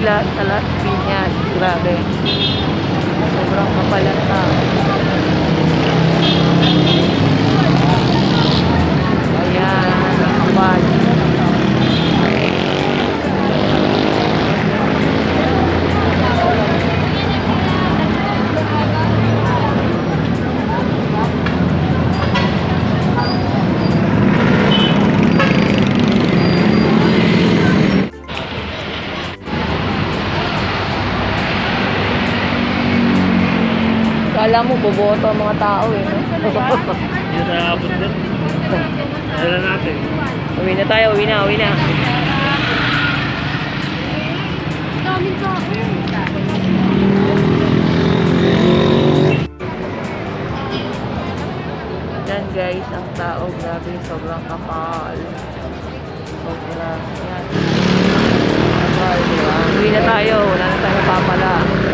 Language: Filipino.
sila sa Las Piñas. Grabe. Sobrang kapal ang tao. Ayan, ang kapal. Kala mo, boboto ang mga tao eh. No? Hindi na naabot din. Dala natin. Uwi na tayo, uwi na, uwi na. Daming tao. Yan guys, ang tao, grabe, sobrang kapal. Sobrang, yan. Kapal, diba? Uwi na tayo, wala na tayo papala.